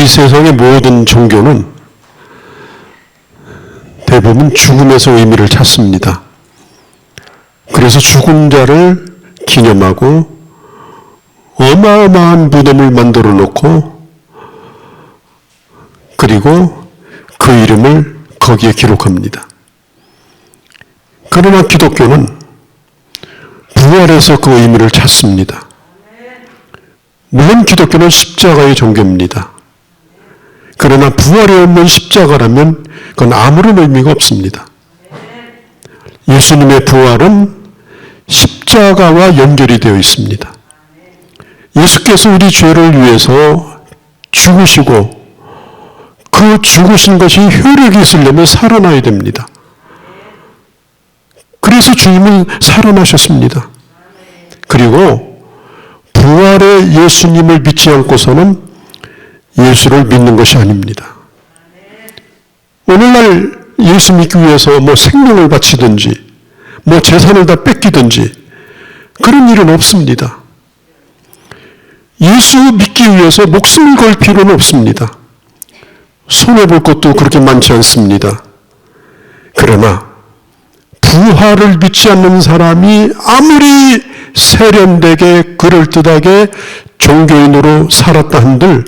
세상의 모든 종교는 대부분 죽음에서 의미를 찾습니다. 그래서 죽은 자를 기념하고 어마어마한 무덤을 만들어 놓고 그리고 그 이름을 거기에 기록합니다. 그러나 기독교는 부활해서 그 의미를 찾습니다. 물론 기독교는 십자가의 종교입니다. 그러나 부활이 없는 십자가라면 그건 아무런 의미가 없습니다. 예수님의 부활은 십자가와 연결이 되어 있습니다. 예수께서 우리 죄를 위해서 죽으시고 그 죽으신 것이 효력이 있으려면 살아나야 됩니다. 그래서 주님은 살아나셨습니다. 그리고 부활의 예수님을 믿지 않고서는 예수를 믿는 것이 아닙니다. 오늘날 예수 믿기 위해서 생명을 바치든지 재산을 다 뺏기든지 그런 일은 없습니다. 예수 믿기 위해서 목숨을 걸 필요는 없습니다. 손해볼 것도 그렇게 많지 않습니다. 그러나 부활을 믿지 않는 사람이 아무리 세련되게 그럴듯하게 종교인으로 살았다 한들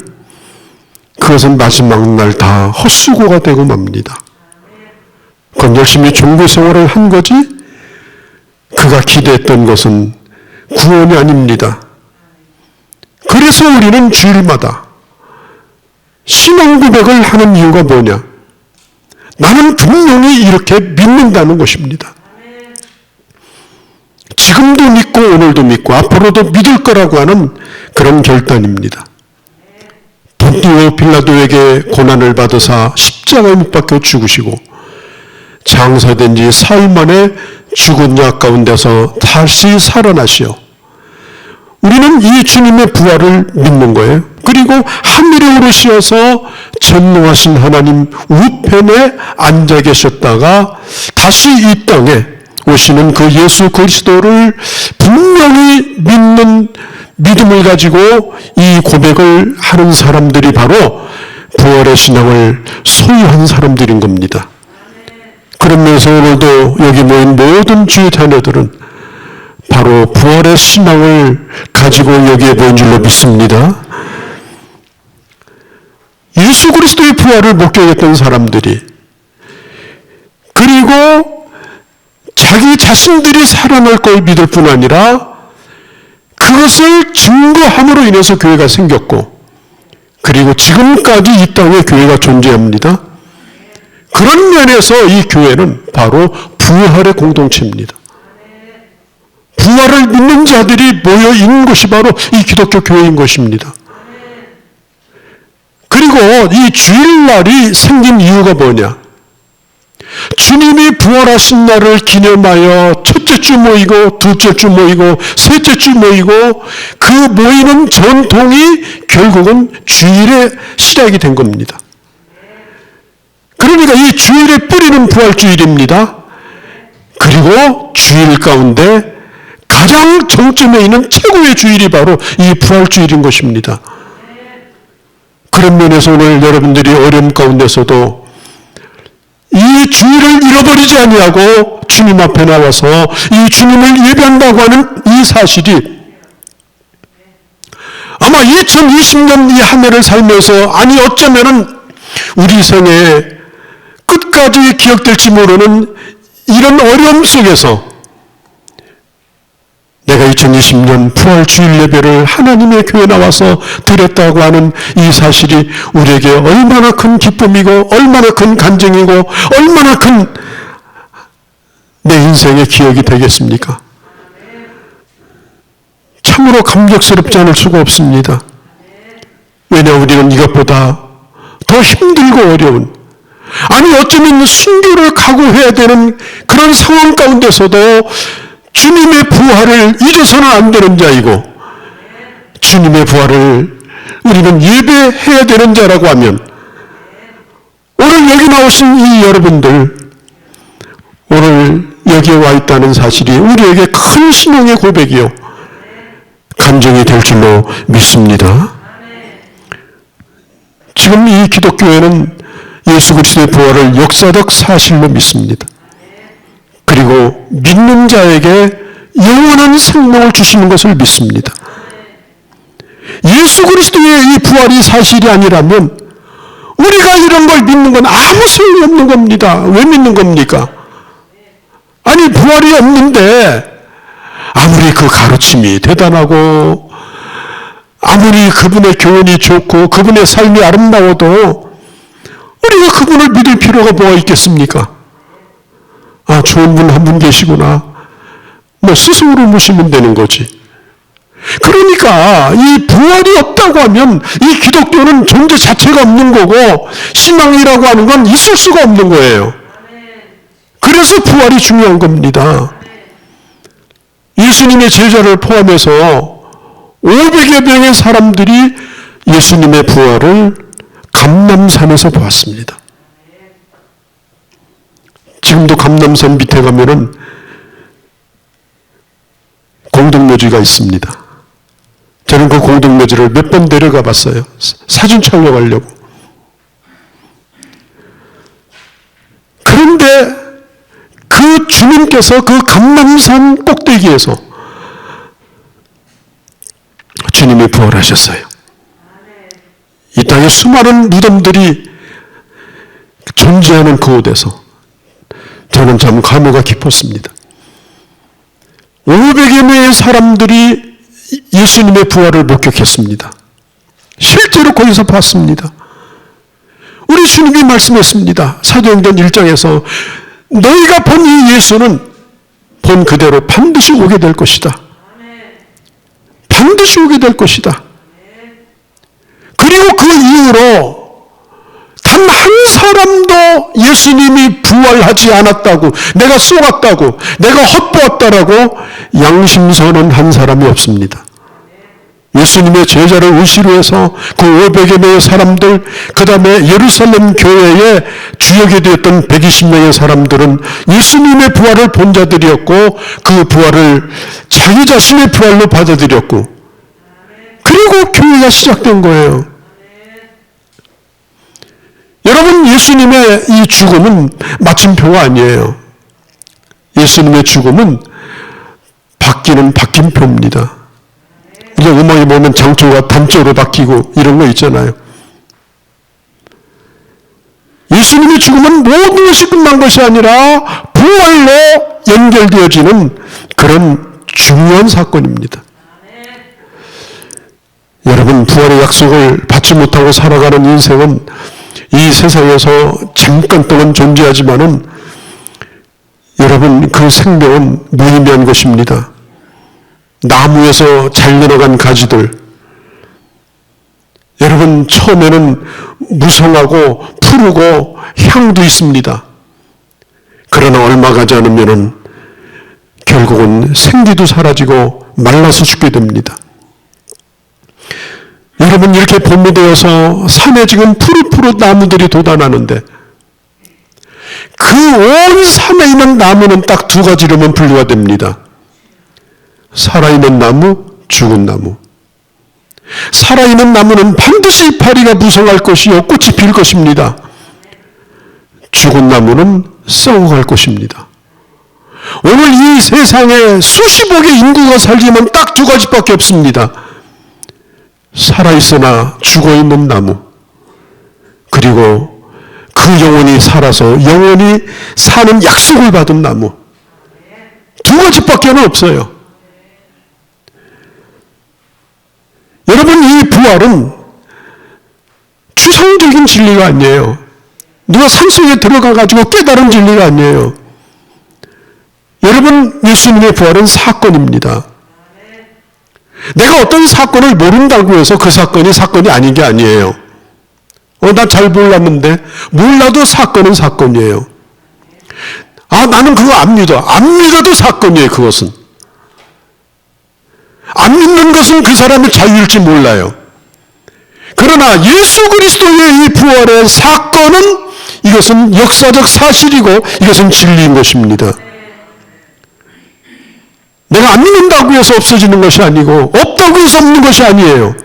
그것은 마지막 날 다 헛수고가 되고 맙니다. 그건 열심히 종교생활을 한 거지 그가 기대했던 것은 구원이 아닙니다. 그래서 우리는 주일마다 신앙 고백을 하는 이유가 뭐냐? 나는 분명히 이렇게 믿는다는 것입니다. 지금도 믿고 오늘도 믿고 앞으로도 믿을 거라고 하는 그런 결단입니다. 본디오 빌라도에게 고난을 받으사 십자가에 못 박혀 죽으시고 장사된 지 사흘 만에 죽은 자 가운데서 다시 살아나시오. 우리는 이 주님의 부활을 믿는 거예요. 그리고 하늘에 오르시어서 전능하신 하나님 우편에 앉아 계셨다가 다시 이 땅에 오시는 그 예수 그리스도를 분명히 믿는 믿음을 가지고 이 고백을 하는 사람들이 바로 부활의 신앙을 소유한 사람들인 겁니다. 그러면서 오늘도 여기 모인 모든 주의 자녀들은 바로 부활의 신앙을 가지고 여기에 모인 줄로 믿습니다. 예수 그리스도의 부활을 목격했던 사람들이 그리고 자기 자신들이 살아날 걸 믿을 뿐 아니라 그것을 증거함으로 인해서 교회가 생겼고 그리고 지금까지 이 땅에 교회가 존재합니다. 그런 면에서 이 교회는 바로 부활의 공동체입니다. 부활을 믿는 자들이 모여 있는 것이 바로 이 기독교 교회인 것입니다. 그리고 이 주일날이 생긴 이유가 뭐냐? 주님이 부활하신 날을 기념하여 첫째 주 모이고 둘째 주 모이고 셋째 주 모이고 그 모이는 전통이 결국은 주일의 시작이 된 겁니다. 그러니까 이 주일의 뿌리는 부활주일입니다. 그리고 주일 가운데 가장 정점에 있는 최고의 주일이 바로 이 부활주일인 것입니다. 그런 면에서 오늘 여러분들이 어려움 가운데서도 이 주일을 잃어버리지 아니하고 주님 앞에 나와서 이 주님을 예배한다고 하는 이 사실이 아마 2020년 이 한 해를 살면서 아니 어쩌면은 우리 생에 끝까지 기억될지 모르는 이런 어려움 속에서 내가 2020년 부활주일 예배를 하나님의 교회에 나와서 드렸다고 하는 이 사실이 우리에게 얼마나 큰 기쁨이고 얼마나 큰 간증이고 얼마나 큰 내 인생의 기억이 되겠습니까? 참으로 감격스럽지 않을 수가 없습니다. 왜냐 우리는 이것보다 더 힘들고 어려운 아니 어쩌면 순교를 각오해야 되는 그런 상황 가운데서도 주님의 부활을 잊어서는 안 되는 자이고 주님의 부활을 우리는 예배해야 되는 자라고 하면 오늘 여기 나오신 이 여러분들 오늘 여기에 와 있다는 사실이 우리에게 큰 신앙의 고백이요 간증이 될 줄로 믿습니다. 지금 지금 이 기독교회는 예수 그리스도의 부활을 역사적 사실로 믿습니다. 그리고 믿는 자에게 영원한 생명을 주시는 것을 믿습니다. 예수 그리스도의 이 부활이 사실이 아니라면 우리가 이런 걸 믿는 건 아무 소용이 없는 겁니다. 왜 믿는 겁니까? 아니 부활이 없는데 아무리 그 가르침이 대단하고 아무리 그분의 교훈이 좋고 그분의 삶이 아름다워도 우리가 그분을 믿을 필요가 뭐가 있겠습니까? 아, 좋은 분 한 분 계시구나. 뭐 스스로 모시면 되는 거지. 그러니까 이 부활이 없다고 하면 이 기독교는 존재 자체가 없는 거고 신앙이라고 하는 건 있을 수가 없는 거예요. 그래서 부활이 중요한 겁니다. 예수님의 제자를 포함해서 500여 명의 사람들이 예수님의 부활을 감람산에서 보았습니다. 지금도 감람산 밑에 가면은 공동묘지가 있습니다. 저는 그 공동묘지를 몇 번 내려가 봤어요. 사진 촬영하려고. 그런데 그 주님께서 그 감람산 꼭대기에서 주님이 부활하셨어요. 이 땅에 수많은 무덤들이 존재하는 그곳에서 저는 참 감회가 깊었습니다. 500여 명의 사람들이 예수님의 부활을 목격했습니다. 실제로 거기서 봤습니다. 우리 주님이 말씀했습니다. 사도행전 1장에서 너희가 본 이 예수는 본 그대로 반드시 오게 될 것이다. 반드시 오게 될 것이다. 그리고 그 이후로 단 한 사람도 예수님이 부활하지 않았다고, 내가 쏘았다고, 내가 헛보았다라고 양심선언 한 사람이 없습니다. 예수님의 제자를 의시로 해서 그 500여 명의 사람들, 그 다음에 예루살렘 교회의 주역이 되었던 120명의 사람들은 예수님의 부활을 본 자들이었고 그 부활을 자기 자신의 부활로 받아들였고 그리고 교회가 시작된 거예요. 여러분, 예수님의 이 죽음은 마침표가 아니에요. 예수님의 죽음은 바뀌는 바뀐표입니다. 이제 음악에 보면 장조가 단조로 바뀌고 이런 거 있잖아요. 예수님의 죽음은 모든 것이 끝난 것이 아니라 부활로 연결되어지는 그런 중요한 사건입니다. 여러분, 부활의 약속을 받지 못하고 살아가는 인생은 이 세상에서 잠깐 동안 존재하지만은 여러분, 그 생명은 무의미한 것입니다. 나무에서 잘려나간 가지들, 여러분 처음에는 무성하고 푸르고 향도 있습니다. 그러나 얼마 가지 않으면은 결국은 생기도 사라지고 말라서 죽게 됩니다. 여러분, 이렇게 봄이 되어서 산에 지금 푸릇푸릇 나무들이 돋아나는데 그 온 산에 있는 나무는 딱 두 가지로만 분류가 됩니다. 살아있는 나무, 죽은 나무. 살아있는 나무는 반드시 이파리가 무성할 것이요 꽃이 필 것입니다. 죽은 나무는 썩어갈 것입니다. 오늘 이 세상에 수십억의 인구가 살지만 딱 두 가지밖에 없습니다. 살아있으나 죽어있는 나무, 그리고 그 영혼이 살아서 영원히 사는 약속을 받은 나무. 두 가지밖에 없어요. 여러분, 이 부활은 추상적인 진리가 아니에요. 누가 산속에 들어가가지고 깨달은 진리가 아니에요. 여러분, 예수님의 부활은 사건입니다. 내가 어떤 사건을 모른다고 해서 그 사건이 사건이 아닌 게 아니에요. 나 잘 몰랐는데, 몰라도 사건은 사건이에요. 아, 나는 그거 안 믿어. 안 믿어도 사건이에요, 그것은. 안 믿는 것은 그 사람의 자유일지 몰라요. 그러나 예수 그리스도의 이 부활의 사건은 이것은 역사적 사실이고 이것은 진리인 것입니다. 내가 안 믿는다고 해서 없어지는 것이 아니고 없다고 해서 없는 것이 아니에요.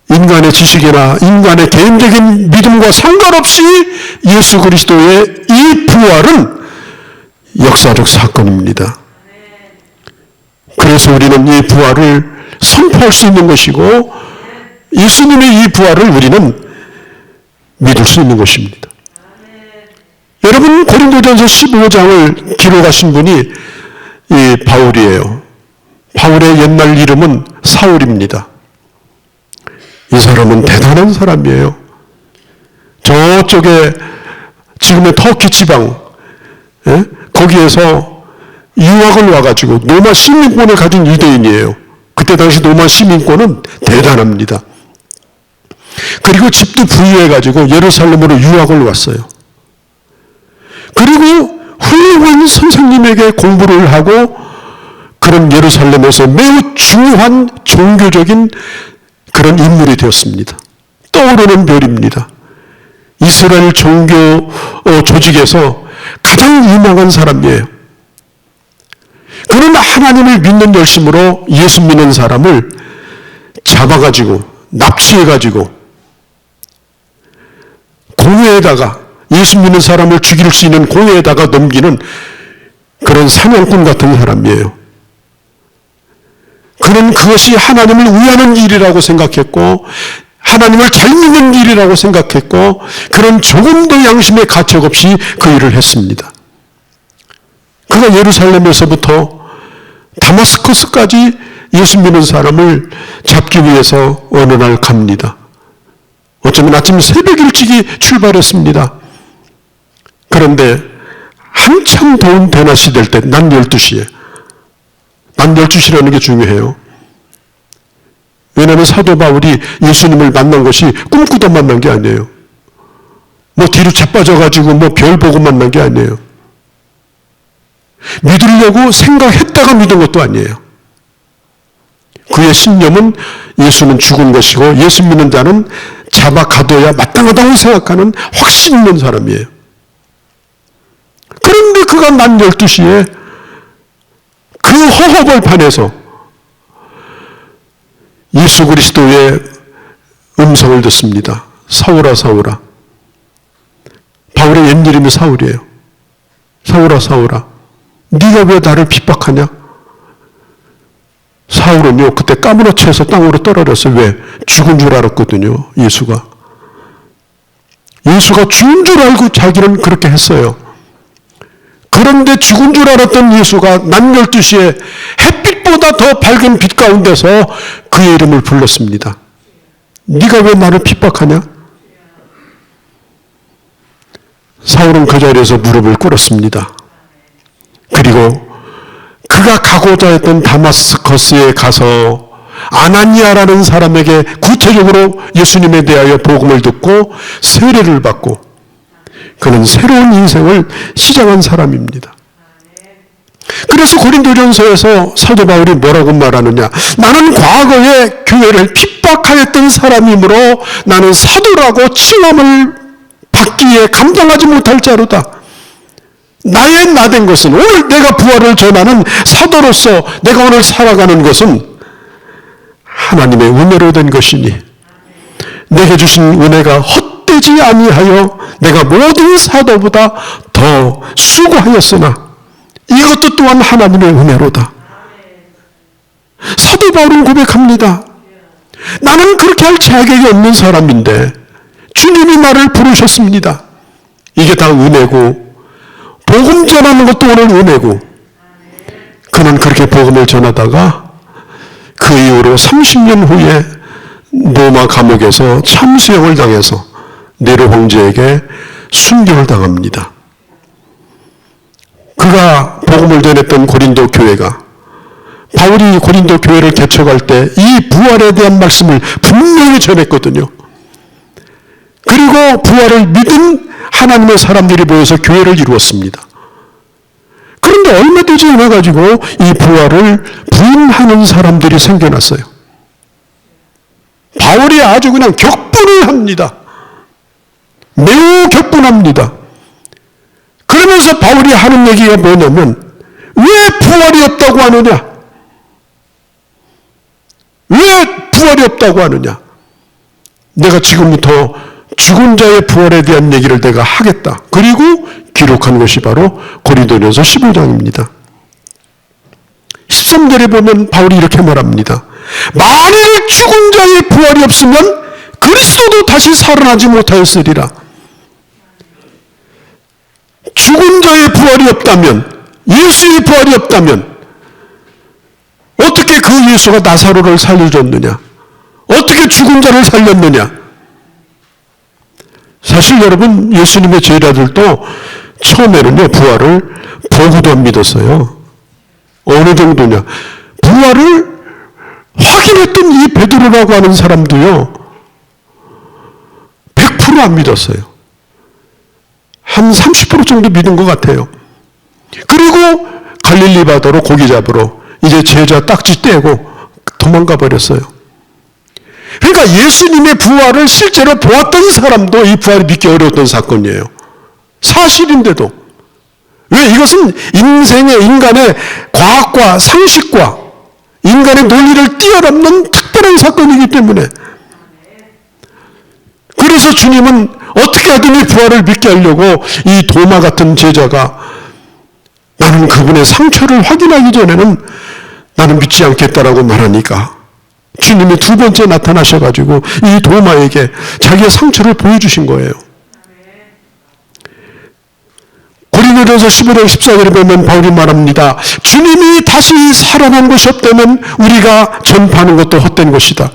이 인간의 지식이나 인간의 개인적인 믿음과 상관없이 예수 그리스도의 이 부활은 역사적 사건입니다. 그래서 우리는 이 부활을 선포할 수 있는 것이고 예수님의 이 부활을 우리는 믿을 수 있는 것입니다. 여러분, 고린도전서 15장을 기록하신 분이 이 바울이에요. 바울의 옛날 이름은 사울입니다. 이 사람은 대단한 사람이에요. 저쪽에 지금의 터키 지방, 거기에서 유학을 와가지고 로마 시민권을 가진 유대인이에요. 그때 당시 로마 시민권은 대단합니다. 그리고 집도 부유해가지고 예루살렘으로 유학을 왔어요. 그리고 훌륭한 선생님에게 공부를 하고 그런 예루살렘에서 매우 중요한 종교적인 그런 인물이 되었습니다. 떠오르는 별입니다. 이스라엘 종교 조직에서 가장 유명한 사람이에요. 그는 하나님을 믿는 열심으로 예수 믿는 사람을 잡아가지고 납치해가지고 공회에다가 예수 믿는 사람을 죽일 수 있는 공회에다가 넘기는 그런 사냥꾼 같은 사람이에요. 그는 그것이 하나님을 위하는 일이라고 생각했고 하나님을 잘 믿는 일이라고 생각했고 그런 조금도 양심의 가책 없이 그 일을 했습니다. 그가 예루살렘에서부터 다마스커스까지 예수 믿는 사람을 잡기 위해서 어느 날 갑니다. 어쩌면 아침 새벽 일찍이 출발했습니다. 그런데 한참 더운 대낮이 될 때 낮 12시에 낮 12시라는 게 중요해요. 왜냐하면 사도 바울이 예수님을 만난 것이 꿈꾸다 만난 게 아니에요. 뭐 뒤로 자빠져가지고 뭐 별 보고 만난 게 아니에요. 믿으려고 생각했다가 믿은 것도 아니에요. 그의 신념은 예수는 죽은 것이고 예수 믿는 자는 잡아 가둬야 마땅하다고 생각하는 확신 있는 사람이에요. 그런데 그가 낮 12시에 그 허허벌판에서 예수 그리스도의 음성을 듣습니다. 사울아 사울아. 바울의 옛 이름이 사울이에요. 사울아 사울아. 네가 왜 나를 핍박하냐? 사울은요 그때 까무러치에서 땅으로 떨어졌어요. 왜? 죽은 줄 알았거든요. 예수가 죽은 줄 알고 자기는 그렇게 했어요. 그런데 죽은 줄 알았던 예수가 낮 12시에 햇빛보다 더 밝은 빛 가운데서 그의 이름을 불렀습니다. 네가 왜 나를 핍박하냐? 사울은 그 자리에서 무릎을 꿇었습니다. 그리고 그가 가고자 했던 다마스커스에 가서 아나니아라는 사람에게 구체적으로 예수님에 대하여 복음을 듣고 세례를 받고 그는 새로운 인생을 시작한 사람입니다. 그래서 고린도전서에서 사도 바울이 뭐라고 말하느냐? 나는 과거에 교회를 핍박하였던 사람이므로 나는 사도라고 칭함을 받기에 감당하지 못할 자로다. 나의 나된 것은 오늘 내가 부활을 전하는 사도로서 내가 오늘 살아가는 것은 하나님의 은혜로 된 것이니 내게 주신 은혜가 헛되지 아니하여 내가 모든 사도보다 더 수고하였으나 이것도 또한 하나님의 은혜로다. 사도 바울은 고백합니다. 나는 그렇게 할 자격이 없는 사람인데 주님이 나를 부르셨습니다. 이게 다 은혜고 복음 전하는 것도 오늘 은혜고 그는 그렇게 복음을 전하다가 그 이후로 30년 후에 로마 감옥에서 참수형을 당해서 네로 황제에게 순교를 당합니다. 그가 복음을 전했던 고린도 교회가 바울이 고린도 교회를 개척할 때 이 부활에 대한 말씀을 분명히 전했거든요. 그리고 부활을 믿은 하나님의 사람들이 모여서 교회를 이루었습니다. 그런데 얼마 되지 않아가지고 이 부활을 부인하는 사람들이 생겨났어요. 바울이 아주 그냥 격분을 합니다. 매우 격분합니다. 그러면서 바울이 하는 얘기가 뭐냐면 왜 부활이 없다고 하느냐? 왜 부활이 없다고 하느냐? 내가 지금부터 죽은 자의 부활에 대한 얘기를 내가 하겠다. 그리고 기록한 것이 바로 고린도전서 15장입니다. 13절에 보면 바울이 이렇게 말합니다. 만일 죽은 자의 부활이 없으면 그리스도도 다시 살아나지 못하였으리라. 죽은 자의 부활이 없다면, 예수의 부활이 없다면 어떻게 그 예수가 나사로를 살려줬느냐? 어떻게 죽은 자를 살렸느냐? 사실 여러분, 예수님의 제자들도 처음에는요, 부활을 보고도 안 믿었어요. 어느 정도냐? 부활을 확인했던 이 베드로라고 하는 사람도요, 100% 안 믿었어요. 한 30% 정도 믿은 것 같아요. 그리고 갈릴리 바다로 고기 잡으러 이제 제자 딱지 떼고 도망가 버렸어요. 그러니까 예수님의 부활을 실제로 보았던 사람도 이 부활을 믿기 어려웠던 사건이에요. 사실인데도. 왜? 이것은 인간의 과학과 상식과 인간의 논리를 뛰어넘는 특별한 사건이기 때문에. 그래서 주님은 어떻게 하든 이 부활을 믿게 하려고 이 도마 같은 제자가 나는 그분의 상처를 확인하기 전에는 나는 믿지 않겠다라고 말하니까 주님이 두 번째 나타나셔가지고 이 도마에게 자기의 상처를 보여주신 거예요. 고린도전서 15장 14절에 보면 바울이 말합니다. 주님이 다시 살아난 것이 없다면 우리가 전파하는 것도 헛된 것이다.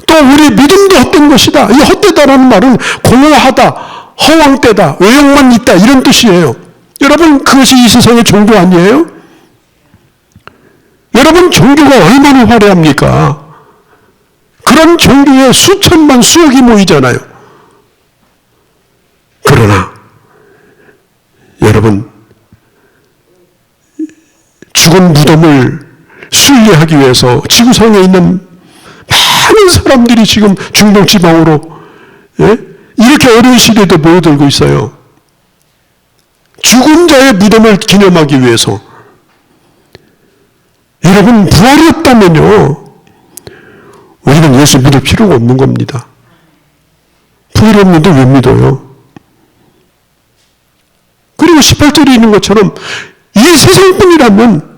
또 우리 믿음도 헛된 것이다. 이 헛되다라는 말은 공허하다, 허황되다, 외형만 있다 이런 뜻이에요. 여러분, 그것이 이 세상의 종교 아니에요? 여러분, 종교가 얼마나 화려합니까? 그런 종교에 수천만 수억이 모이잖아요. 그러나 여러분, 죽은 무덤을 순례하기 위해서 지구상에 있는 많은 사람들이 지금 중동지방으로 이렇게 어려운 시대에도 모여들고 있어요. 죽은 자의 무덤을 기념하기 위해서. 여러분, 부활이 없다면요, 우리는 예수 믿을 필요가 없는 겁니다. 부활이 없는데 왜 믿어요? 그리고 18절에 있는 것처럼 이 세상뿐이라면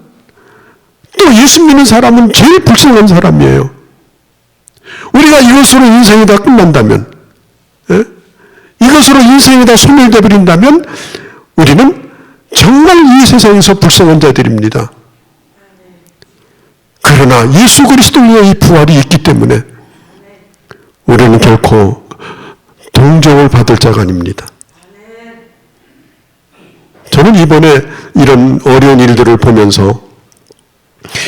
또 예수 믿는 사람은 제일 불쌍한 사람이에요. 우리가 이것으로 인생이 다 끝난다면, 이것으로 인생이 다 소멸되어 버린다면 우리는 정말 이 세상에서 불쌍한 자들입니다. 그러나 예수 그리스도의 이 부활이 있기 때문에 우리는 결코 동정을 받을 자가 아닙니다. 저는 이번에 이런 어려운 일들을 보면서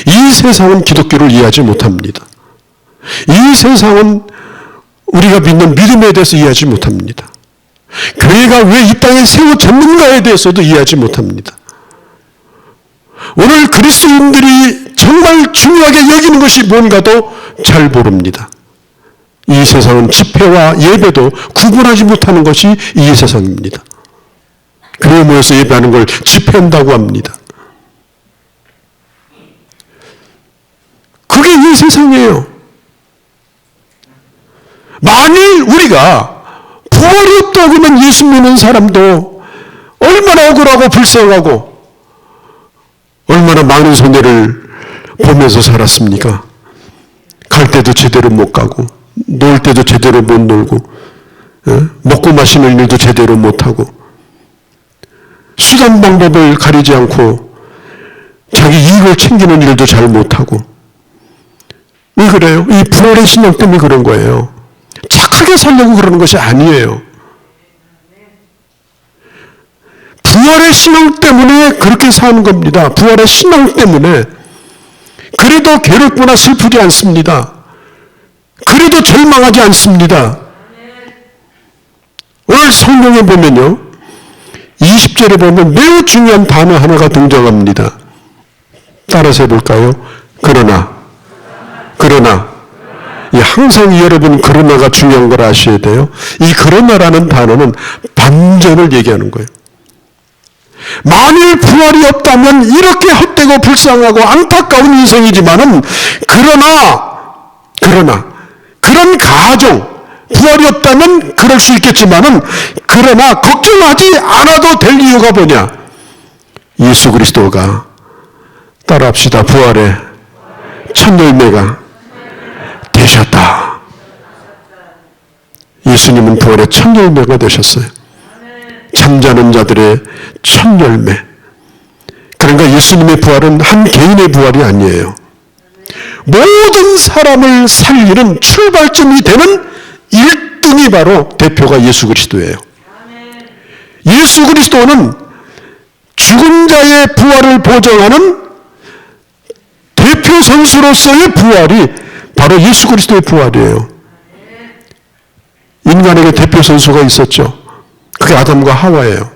이 세상은 기독교를 이해하지 못합니다. 이 세상은 우리가 믿는 믿음에 대해서 이해하지 못합니다. 교회가 왜 이 땅에 세워졌는가에 대해서도 이해하지 못합니다. 오늘 그리스도인들이 정말 중요하게 여기는 것이 뭔가도 잘 모릅니다. 이 세상은 집회와 예배도 구분하지 못하는 것이 이 세상입니다. 교회 모여서 예배하는 걸 집회한다고 합니다. 그게 이 세상이에요. 만일 우리가 부활이 없다고 하면 예수 믿는 사람도 얼마나 억울하고 불쌍하고 얼마나 많은 손해를 보면서 살았습니까? 갈 때도 제대로 못 가고 놀 때도 제대로 못 놀고 먹고 마시는 일도 제대로 못하고 수단 방법을 가리지 않고 자기 이익을 챙기는 일도 잘 못하고. 왜 그래요? 이 부활의 신앙 때문에 그런 거예요. 착하게 살려고 그러는 것이 아니에요. 부활의 신앙 때문에 그렇게 사는 겁니다. 부활의 신앙 때문에. 그래도 괴롭거나 슬프지 않습니다. 그래도 절망하지 않습니다. 오늘 성경에 보면요, 20절에 보면 매우 중요한 단어 하나가 등장합니다. 따라서 해볼까요? 그러나. 항상 여러분 그러나가 중요한 걸 아셔야 돼요. 이 그러나라는 단어는 반전을 얘기하는 거예요. 만일 부활이 없다면 이렇게 헛되고 불쌍하고 안타까운 인생이지만은 그러나 그런 가정, 부활이 없다면 그럴 수 있겠지만은, 그러나 걱정하지 않아도 될 이유가 뭐냐? 예수 그리스도가, 따라합시다, 부활의 첫 열매가 되셨다. 예수님은 부활의 첫 열매가 되셨어요. 잠자는 자들의 첫 열매. 그러니까 예수님의 부활은 한 개인의 부활이 아니에요. 모든 사람을 살리는 출발점이 되는 1등이 바로 대표가 예수 그리스도예요. 예수 그리스도는 죽은 자의 부활을 보장하는 대표 선수로서의 부활이 바로 예수 그리스도의 부활이에요. 인간에게 대표 선수가 있었죠. 그게 아담과 하와예요.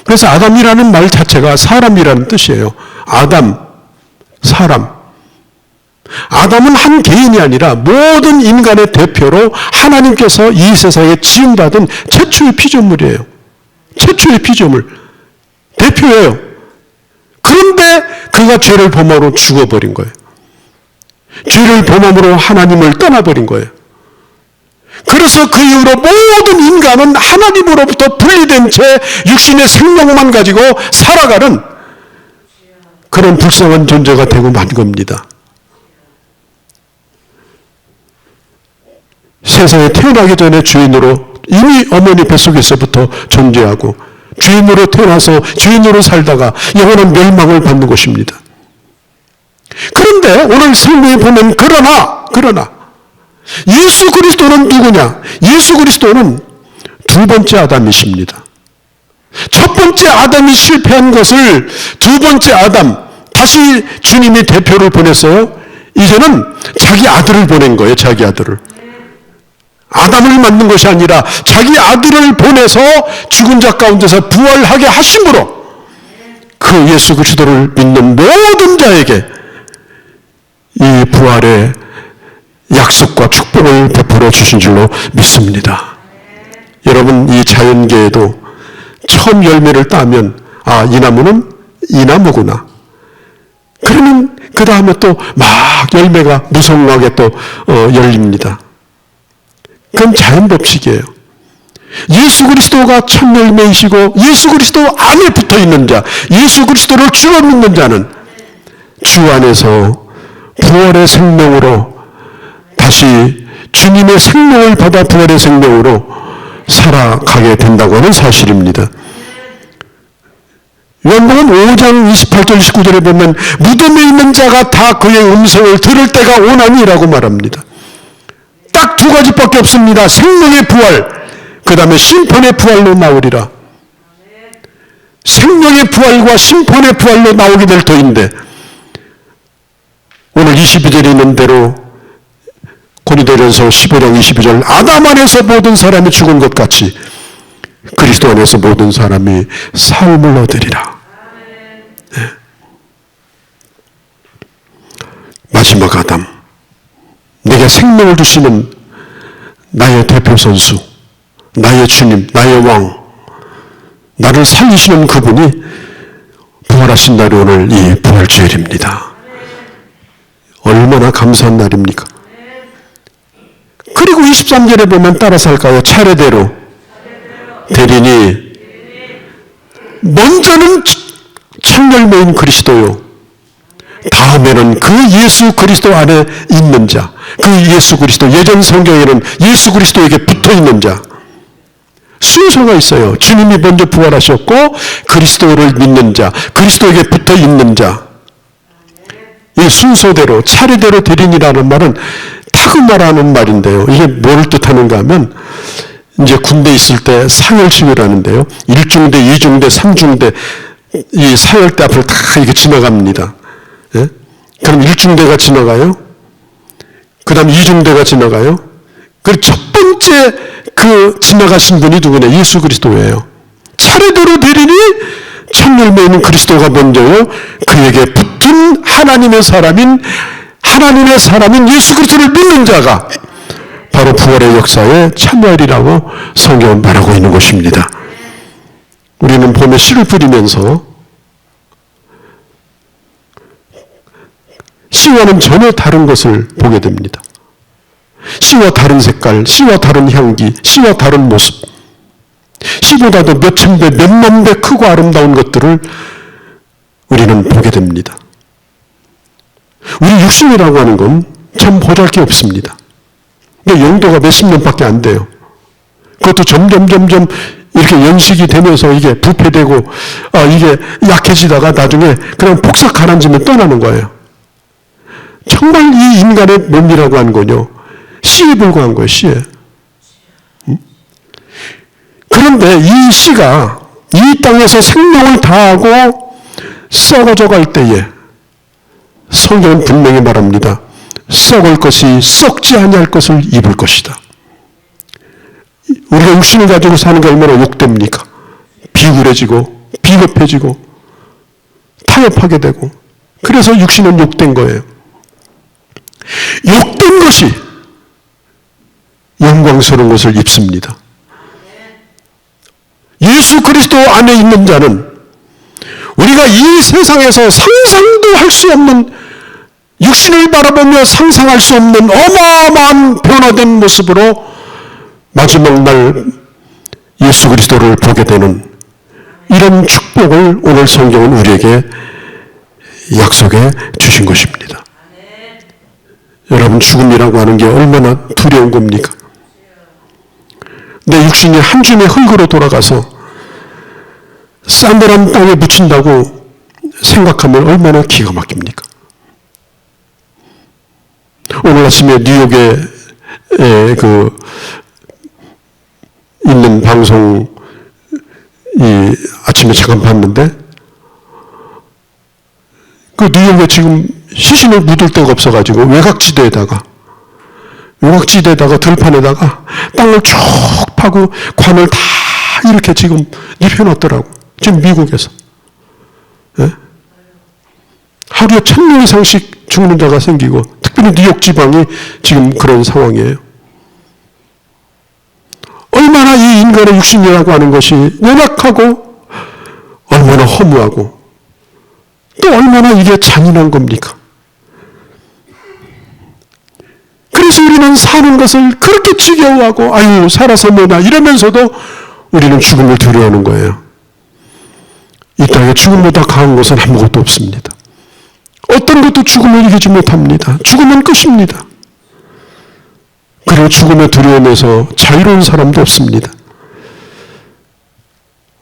그래서 아담이라는 말 자체가 사람이라는 뜻이에요. 아담, 사람. 아담은 한 개인이 아니라 모든 인간의 대표로 하나님께서 이 세상에 지음받은 최초의 피조물이에요. 최초의 피조물. 대표예요. 그런데 그가 죄를 범함으로 죽어버린 거예요. 죄를 범함으로 하나님을 떠나버린 거예요. 그래서 그 이후로 모든 인간은 하나님으로부터 분리된 채 육신의 생명만 가지고 살아가는 그런 불쌍한 존재가 되고 만 겁니다. 세상에 태어나기 전에 죄인으로 이미 어머니 뱃속에서부터 존재하고 죄인으로 태어나서 죄인으로 살다가 영원한 멸망을 받는 것입니다. 그런데 오늘 성경에 보면 그러나 예수 그리스도는 누구냐? 예수 그리스도는 두 번째 아담이십니다. 첫 번째 아담이 실패한 것을 두 번째 아담, 다시 주님이 대표를 보냈어요. 이제는 자기 아들을 보낸 거예요. 자기 아들을. 아담을 만든 것이 아니라 자기 아들을 보내서 죽은 자 가운데서 부활하게 하심으로 그 예수 그리스도를 믿는 모든 자에게 이 부활의 약속과 축복을 베풀어 주신 줄로 믿습니다. 여러분, 이 자연계에도 처음 열매를 따면 이 나무는 이 나무구나. 그러면 그 다음에 또 막 열매가 무성하게 또 열립니다. 그건 자연 법칙이에요. 예수 그리스도가 첫 열매이시고 예수 그리스도 안에 붙어 있는 자, 예수 그리스도를 주로 믿는 자는 주 안에서 부활의 생명으로 다시 주님의 생명을 받아 부활의 생명으로 살아가게 된다고 하는 사실입니다. 요한복음 5장 28절 29절에 보면 무덤에 있는 자가 다 그의 음성을 들을 때가 오나니라고 말합니다. 딱 두 가지밖에 없습니다. 생명의 부활, 그 다음에 심판의 부활로 나오리라. 생명의 부활과 심판의 부활로 나오게 될 터인데, 오늘 22절에 있는 대로 고린도전서 15장 22절, 아담 안에서 모든 사람이 죽은 것 같이 그리스도 안에서 모든 사람이 삶을 얻으리라. 네. 마지막 아담, 내게 생명을 주시는 나의 대표 선수, 나의 주님, 나의 왕, 나를 살리시는 그분이 부활하신 날이 오늘 이 부활주일입니다. 얼마나 감사한 날입니까? 그리고 23절에 보면 따라서 할까요? 차례대로 되리니 먼저는 첫 열매인 그리스도요, 다음에는 그 예수 그리스도 안에 있는 자, 그 예수 그리스도, 예전 성경에는 예수 그리스도에게 붙어 있는 자, 순서가 있어요. 주님이 먼저 부활하셨고 그리스도를 믿는 자, 그리스도에게 붙어 있는 자, 이 순서대로 차례대로 되리니라는 말은 타그마라는 말인데요. 이게 뭘 뜻하는가 하면 이제 군대 있을 때 사열식을 하는데요. 1중대, 2중대, 3중대 이 사열대 앞을 다 이렇게 지나갑니다. 예? 그럼 1중대가 지나가요. 그 다음 2중대가 지나가요. 그리고 첫 번째 그 지나가신 분이 누구냐? 예수 그리스도예요. 차례대로 되리니 첫 열매는 그리스도가 먼저요. 그에게 붙은 하나님의 사람인 예수 그리스도를 믿는 자가 바로 부활의 역사에 참여하리라고 성경은 말하고 있는 것입니다. 우리는 봄에 씨를 뿌리면서 씨와는 전혀 다른 것을 보게 됩니다. 씨 씨와 다른 색깔, 씨와 다른 향기, 씨와 다른 모습, 씨보다도 몇천 배, 몇만 배 크고 아름다운 것들을 우리는 보게 됩니다. 우리 육신이라고 하는 건 참 보잘게 없습니다. 영도가 몇십 년밖에 안 돼요. 그것도 점점 이렇게 연식이 되면서 이게 부패되고 이게 약해지다가 나중에 그냥 폭삭 가라앉으면 떠나는 거예요. 정말 이 인간의 몸이라고 하는 건요, 씨에 불과한 거예요, 씨에. 그런데 이 씨가 이 땅에서 생명을 다하고 썩어져 갈 때에 성경은 분명히 말합니다. 썩을 것이 썩지 아니할 것을 입을 것이다. 우리가 육신을 가지고 사는 게 얼마나 욕됩니까? 비굴해지고 비겁해지고 타협하게 되고, 그래서 육신은 욕된 거예요. 욕된 것이 영광스러운 것을 입습니다. 예수 그리스도 안에 있는 자는 우리가 이 세상에서 상상도 할 수 없는, 육신을 바라보며 상상할 수 없는 어마어마한 변화된 모습으로 마지막 날 예수 그리스도를 보게 되는 이런 축복을 오늘 성경은 우리에게 약속해 주신 것입니다. 여러분, 죽음이라고 하는 게 얼마나 두려운 겁니까? 내 육신이 한 줌의 흙으로 돌아가서 싸늘한 땅에 묻힌다고 생각하면 얼마나 기가 막힙니까? 오늘 아침에 뉴욕에 있는 방송 아침에 잠깐 봤는데, 그 뉴욕에 지금 시신을 묻을 데가 없어가지고 외곽지대에다가 들판에다가 땅을 쭉 파고 관을 다 이렇게 지금 눕혀놨더라고. 지금 미국에서. 예? 하루에 1,000명 이상씩 죽는 자가 생기고, 특별히 뉴욕 지방이 지금 그런 상황이에요. 얼마나 이 인간의 육신이라고 하는 것이 연약하고 얼마나 허무하고 또 얼마나 이게 잔인한 겁니까? 그래서 우리는 사는 것을 그렇게 지겨워하고 아유 살아서 뭐나 이러면서도 우리는 죽음을 두려워하는 거예요. 이 땅에 죽음보다 강한 것은 아무것도 없습니다. 어떤 것도 죽음을 이기지 못합니다. 죽음은 끝입니다. 그리고 죽음의 두려움에서 자유로운 사람도 없습니다.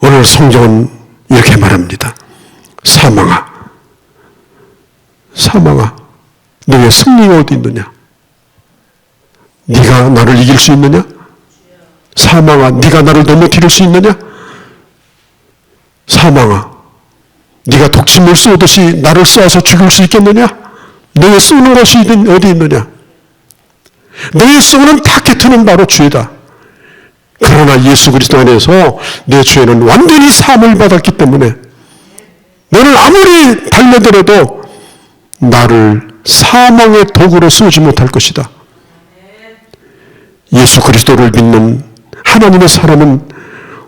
오늘 성경은 이렇게 말합니다. 사망아, 너의 승리가 어디 있느냐? 네가 나를 이길 수 있느냐? 사망아, 네가 나를 넘어뜨릴 수 있느냐? 사망아, 네가 독침을 쏘듯이 나를 쏴서 죽일 수 있겠느냐? 너의 쏘는 것이 어디 있느냐? 너의 쏘는 타켓은 바로 죄다. 그러나 예수 그리스도 안에서 내 죄는 완전히 사함을 받았기 때문에 너를 아무리 달려들어도 나를 사망의 도구로 쏘지 못할 것이다. 예수 그리스도를 믿는 하나님의 사람은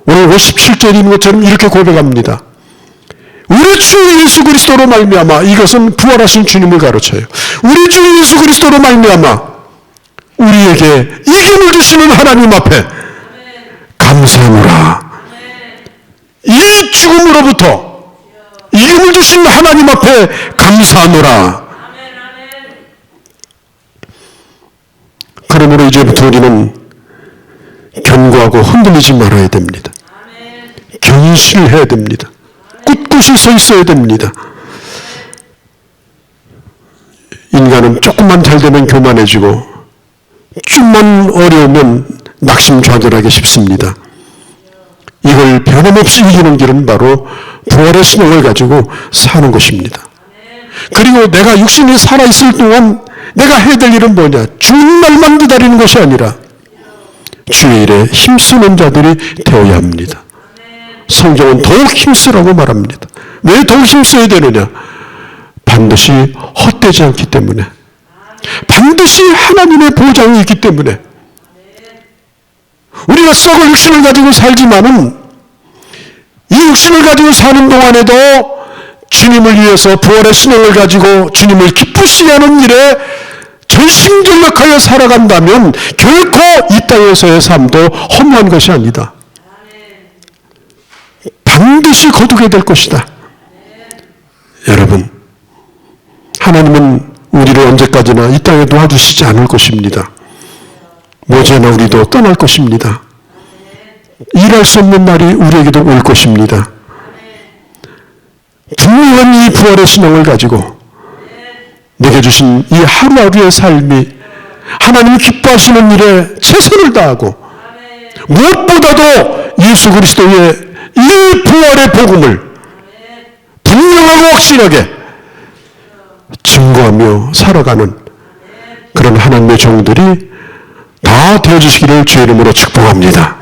오늘 57절에 있는 것처럼 이렇게 고백합니다. 우리 주 예수 그리스도로 말미암아, 이것은 부활하신 주님을 가르쳐요. 우리 주 예수 그리스도로 말미암아 우리에게 이김을 주시는 하나님 앞에 감사하노라. 이 죽음으로부터 이김을 주신 하나님 앞에 감사하노라. 그러므로 이제부터 우리는 견고하고 흔들리지 말아야 됩니다. 견실해야 됩니다. 꿋꿋이 서 있어야 됩니다. 인간은 조금만 잘 되면 교만해지고 좀만 어려우면 낙심좌절하기 쉽습니다. 이걸 변함없이 이기는 길은 바로 부활의 신앙을 가지고 사는 것입니다. 그리고 내가 육신이 살아있을 동안 내가 해야 될 일은 뭐냐? 죽는 날만 기다리는 것이 아니라 주의 일에 힘쓰는 자들이 되어야 합니다. 성경은 더욱 힘쓰라고 말합니다. 왜 더욱 힘써야 되느냐? 반드시 헛되지 않기 때문에, 반드시 하나님의 보장이 있기 때문에. 우리가 썩을 육신을 가지고 살지만은 이 육신을 가지고 사는 동안에도 주님을 위해서 부활의 신앙을 가지고 주님을 기쁘시게 하는 일에 전심전력하여 살아간다면 결코 이 땅에서의 삶도 허무한 것이 아니다. 반드시 거두게 될 것이다. 여러분, 하나님은 우리를 언제까지나 이 땅에 놓아주시지 않을 것입니다. 머지않아 우리도 떠날 것입니다. 일할 수 없는 날이 우리에게도 올 것입니다. 분명한 이 부활의 신앙을 가지고 내게 주신 이 하루하루의 삶이 하나님이 기뻐하시는 일에 최선을 다하고 무엇보다도 예수 그리스도의 이 부활의 복음을 분명하고 확실하게 증거하며 살아가는 그런 하나님의 종들이 다 되어주시기를 주의 이름으로 축복합니다.